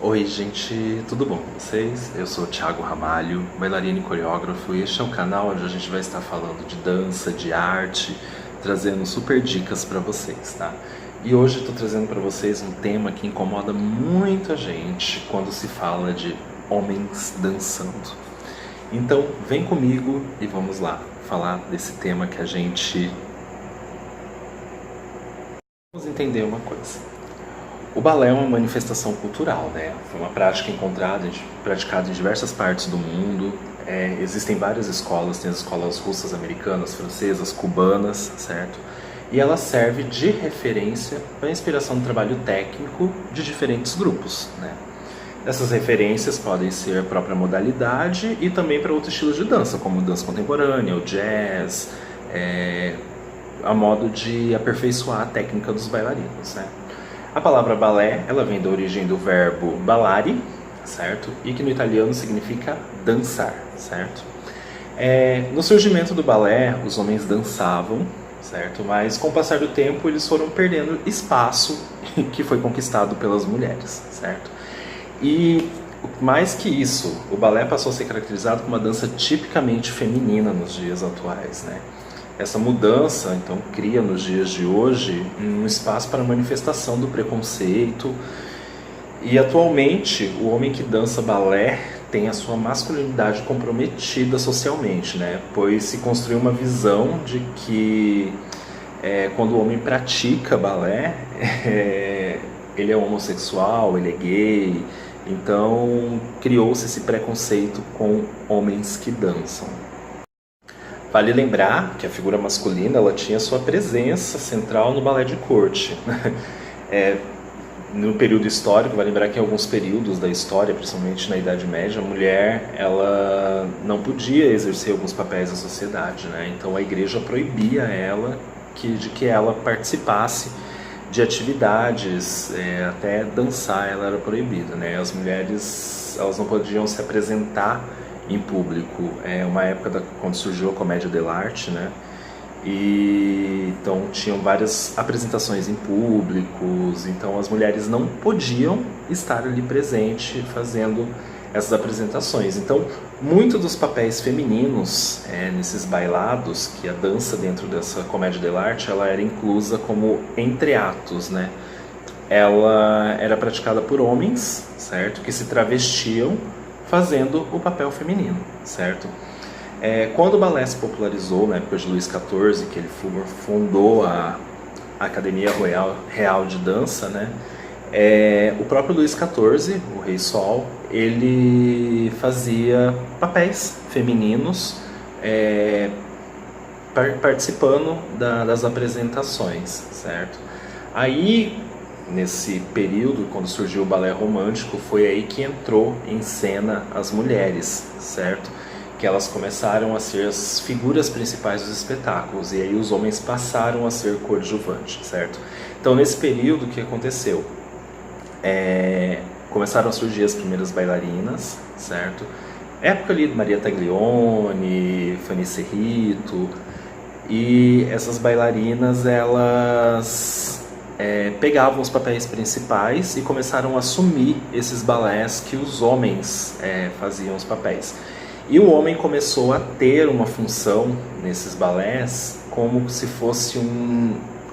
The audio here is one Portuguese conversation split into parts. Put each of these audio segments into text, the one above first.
Oi gente, tudo bom com vocês? Eu sou o Thiago Ramalho, bailarino e coreógrafo, e este é o canal onde a gente vai estar falando de dança, de arte, trazendo super dicas para vocês, tá? E hoje eu tô trazendo para vocês um tema que incomoda muita gente quando se fala de homens dançando. Então vem comigo e vamos lá falar desse tema que a gente... Vamos entender uma coisa. O balé é uma manifestação cultural, né? Foi uma prática praticada em diversas partes do mundo. Existem várias escolas, tem as escolas russas, americanas, francesas, cubanas, certo? E ela serve de referência para a inspiração do trabalho técnico de diferentes grupos, né? Essas referências podem ser a própria modalidade e também para outros estilos de dança, como dança contemporânea, o jazz, a modo de aperfeiçoar a técnica dos bailarinos, né? A palavra balé, ela vem da origem do verbo ballare, certo? E que no italiano significa dançar, certo? No surgimento do balé, os homens dançavam, certo? Mas com o passar do tempo, eles foram perdendo espaço que foi conquistado pelas mulheres, certo? E mais que isso, o balé passou a ser caracterizado como uma dança tipicamente feminina nos dias atuais, né? Essa mudança, então, cria nos dias de hoje um espaço para a manifestação do preconceito. E atualmente, o homem que dança balé tem a sua masculinidade comprometida socialmente, né? Pois se construiu uma visão de que quando o homem pratica balé, ele é homossexual, ele é gay. Então, criou-se esse preconceito com homens que dançam. Vale lembrar que a figura masculina ela tinha sua presença central no balé de corte. No período histórico, vale lembrar que em alguns períodos da história, principalmente na Idade Média, a mulher ela não podia exercer alguns papéis da sociedade, né? Então a igreja proibia ela de que ela participasse de atividades, até dançar ela era proibida, né? As mulheres elas não podiam se apresentar em público. Uma época quando surgiu a comédia dell'arte, né? E então tinham várias apresentações em públicos, então as mulheres não podiam estar ali presente fazendo essas apresentações. Então, muitos dos papéis femininos nesses bailados, que a dança dentro dessa comédia dell'arte, ela era inclusa como entreatos, né? Ela era praticada por homens, certo? Que se travestiam fazendo o papel feminino, certo? Quando o balé se popularizou, na época de Luís XIV, que ele fundou a Academia Real de Dança, né? O próprio Luís XIV, o Rei Sol, ele fazia papéis femininos participando das apresentações, certo? Aí, nesse período, quando surgiu o balé romântico, foi aí que entrou em cena as mulheres, certo? Que elas começaram a ser as figuras principais dos espetáculos, e aí os homens passaram a ser coadjuvantes, certo? Então, nesse período, o que aconteceu? Começaram a surgir as primeiras bailarinas, certo? Época ali de Maria Taglioni, Fanny Serrito, e essas bailarinas, elas pegavam os papéis principais e começaram a assumir esses balés que os homens faziam os papéis. E o homem começou a ter uma função nesses balés como se fosse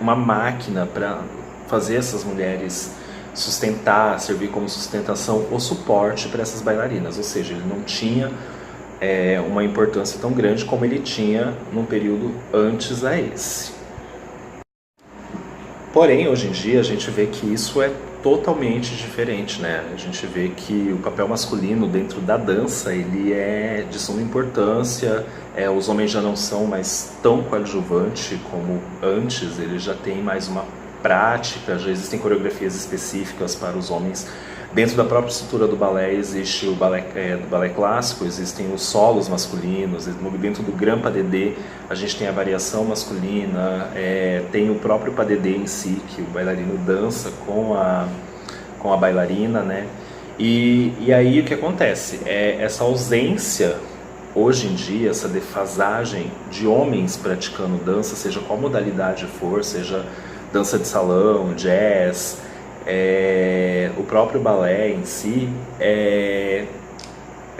uma máquina para fazer essas mulheres sustentar, servir como sustentação ou suporte para essas bailarinas. Ou seja, ele não tinha uma importância tão grande como ele tinha num período antes a esse. Porém, hoje em dia, a gente vê que isso é totalmente diferente, né? A gente vê que o papel masculino dentro da dança, ele é de suma importância, os homens já não são mais tão coadjuvantes como antes, eles já têm mais uma prática, já existem coreografias específicas para os homens. Dentro da própria estrutura do balé existe o balé, do balé clássico, existem os solos masculinos, dentro do grand pas de deux a gente tem a variação masculina, tem o próprio pas de deux em si, que o bailarino dança com a bailarina, né? E aí o que acontece? Essa ausência, hoje em dia, essa defasagem de homens praticando dança, seja qual modalidade for, seja dança de salão, jazz, O próprio balé em si é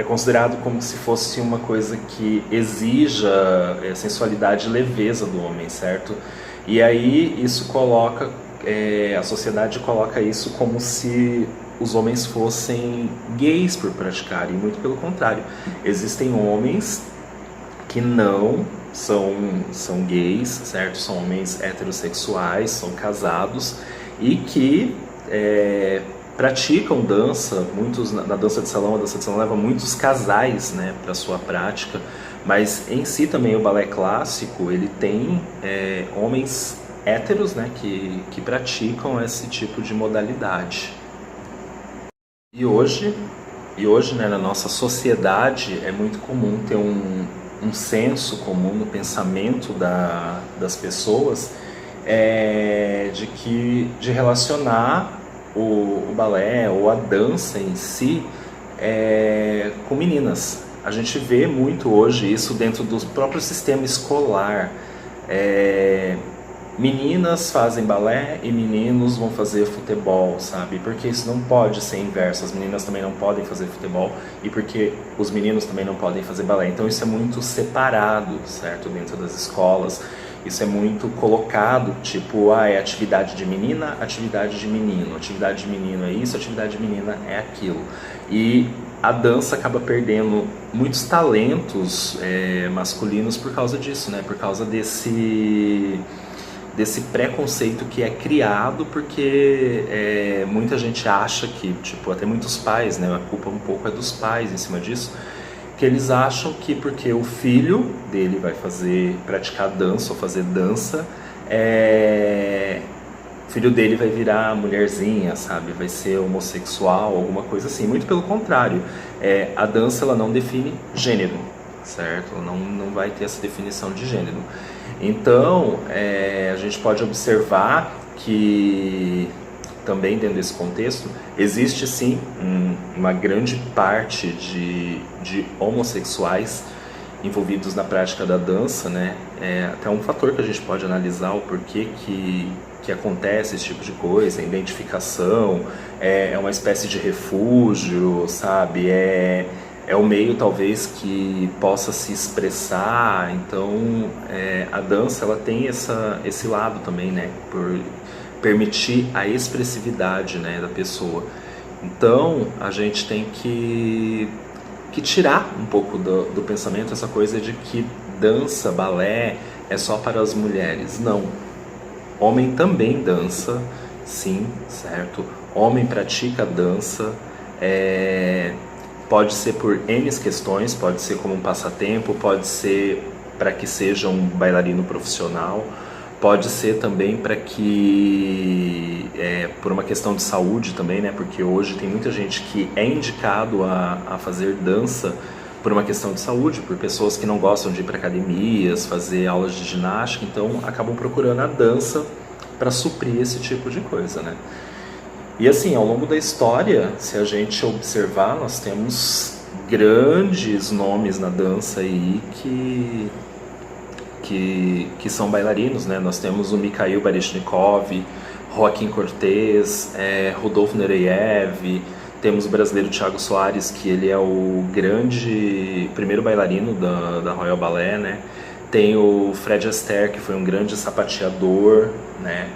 considerado como se fosse uma coisa que exija sensualidade e leveza do homem, certo? E aí isso coloca, a sociedade coloca isso como se os homens fossem gays por praticar, e muito pelo contrário. Existem homens que não são gays, certo? São homens heterossexuais, são casados e que praticam dança. Muitos na dança de salão, a dança de salão leva muitos casais, né, para sua prática, mas em si também o balé clássico ele tem homens héteros, né, que praticam esse tipo de modalidade. E hoje, né, na nossa sociedade é muito comum ter um senso comum no pensamento das pessoas de relacionar o balé ou a dança em si com meninas. A gente vê muito hoje isso dentro do próprio sistema escolar. Meninas fazem balé e meninos vão fazer futebol, sabe? Porque isso não pode ser inverso. As meninas também não podem fazer futebol e porque os meninos também não podem fazer balé. Então isso é muito separado, certo? Dentro das escolas. Isso é muito colocado, tipo, é atividade de menina, atividade de menino. Atividade de menino é isso, atividade de menina é aquilo. E a dança acaba perdendo muitos talentos masculinos por causa disso, né? Por causa desse preconceito que é criado, porque muita gente acha que, tipo, até muitos pais, né, a culpa um pouco é dos pais em cima disso, que eles acham que porque o filho dele vai praticar dança ou fazer dança, o filho dele vai virar mulherzinha, sabe, vai ser homossexual, alguma coisa assim. Muito pelo contrário, a dança ela não define gênero, certo? Ela não vai ter essa definição de gênero. Então, a gente pode observar que também dentro desse contexto existe sim uma grande parte de homossexuais envolvidos na prática da dança, né? Até um fator que a gente pode analisar o porquê que acontece esse tipo de coisa, a identificação, é uma espécie de refúgio, sabe? É um meio talvez que possa se expressar. Então a dança ela tem esse lado também, né, por permitir a expressividade, né, da pessoa. Então a gente tem que tirar um pouco do pensamento essa coisa de que dança, balé é só para as mulheres. Não, homem também dança, sim, certo? Homem pratica dança, pode ser por N questões, pode ser como um passatempo, pode ser para que seja um bailarino profissional, pode ser também para que, por uma questão de saúde também, né? Porque hoje tem muita gente que é indicado a fazer dança por uma questão de saúde, por pessoas que não gostam de ir para academias, fazer aulas de ginástica, então acabam procurando a dança para suprir esse tipo de coisa, né? E assim, ao longo da história, se a gente observar, nós temos grandes nomes na dança aí que são bailarinos, né? Nós temos o Mikhail Baryshnikov, Joaquim Cortez, Rudolf Nureyev, temos o brasileiro Thiago Soares, que ele é o primeiro bailarino da Royal Ballet, né? Tem o Fred Astaire, que foi um grande sapateador, né?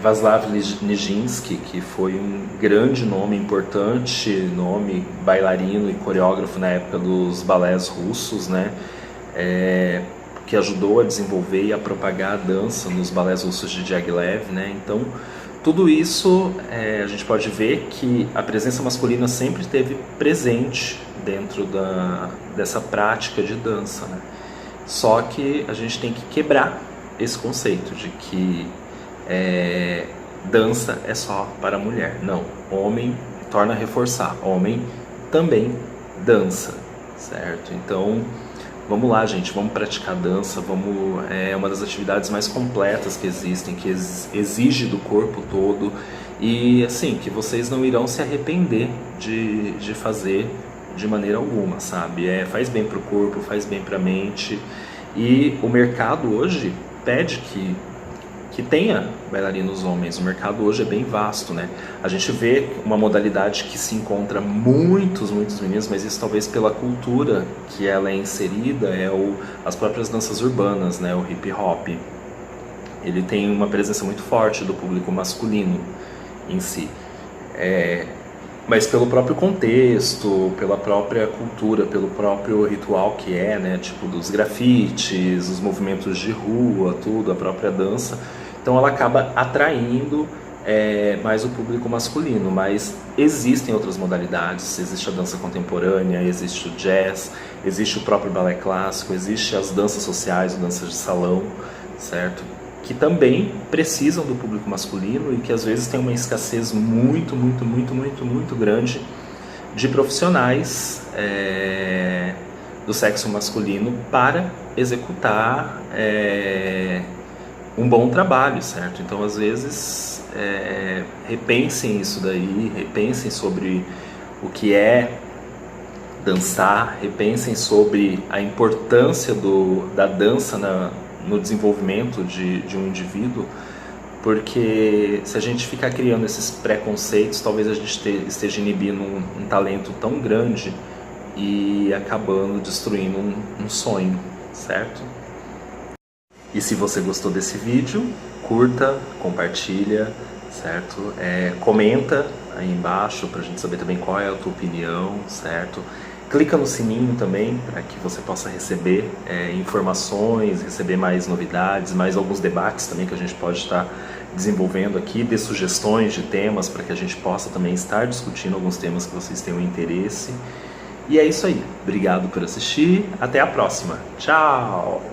Vaslav Nijinsky, que foi um grande nome, importante nome, bailarino e coreógrafo na época dos balés russos, né? Que ajudou a desenvolver e a propagar a dança nos balés russos de Diaghilev, né? Então, tudo isso a gente pode ver que a presença masculina sempre esteve presente dentro dessa prática de dança, né? Só que a gente tem que quebrar esse conceito de que dança é só para mulher. Não, homem, torna a reforçar, homem também dança, certo? Então, vamos lá, gente, vamos praticar dança, é uma das atividades mais completas que existem, que exige do corpo todo, e assim, que vocês não irão se arrepender de fazer de maneira alguma, sabe? Faz bem pro corpo, faz bem pra mente, e o mercado hoje pede que tenha bailarinos homens. O mercado hoje é bem vasto, né? A gente vê uma modalidade que se encontra muitos meninos, mas isso talvez pela cultura que ela é inserida, as próprias danças urbanas, né? O hip hop. Ele tem uma presença muito forte do público masculino em si. Mas pelo próprio contexto, pela própria cultura, pelo próprio ritual que é, né? Tipo dos grafites, os movimentos de rua, tudo, a própria dança. Então ela acaba atraindo mais o público masculino. Mas existem outras modalidades, existe a dança contemporânea, existe o jazz, existe o próprio balé clássico, existe as danças sociais, as danças de salão, certo? Que também precisam do público masculino e que às vezes tem uma escassez muito grande de profissionais do sexo masculino para executar um bom trabalho, certo? Então às vezes repensem isso daí, repensem sobre o que é dançar, repensem sobre a importância da dança no desenvolvimento de um indivíduo, porque se a gente ficar criando esses preconceitos, talvez a gente esteja inibindo um talento tão grande e acabando destruindo um sonho, certo? E se você gostou desse vídeo, curta, compartilha, certo? Comenta aí embaixo pra gente saber também qual é a tua opinião, certo? Clica no sininho também para que você possa receber informações, receber mais novidades, mais alguns debates também que a gente pode estar desenvolvendo aqui, dê sugestões de temas para que a gente possa também estar discutindo alguns temas que vocês tenham interesse. E é isso aí. Obrigado por assistir. Até a próxima. Tchau!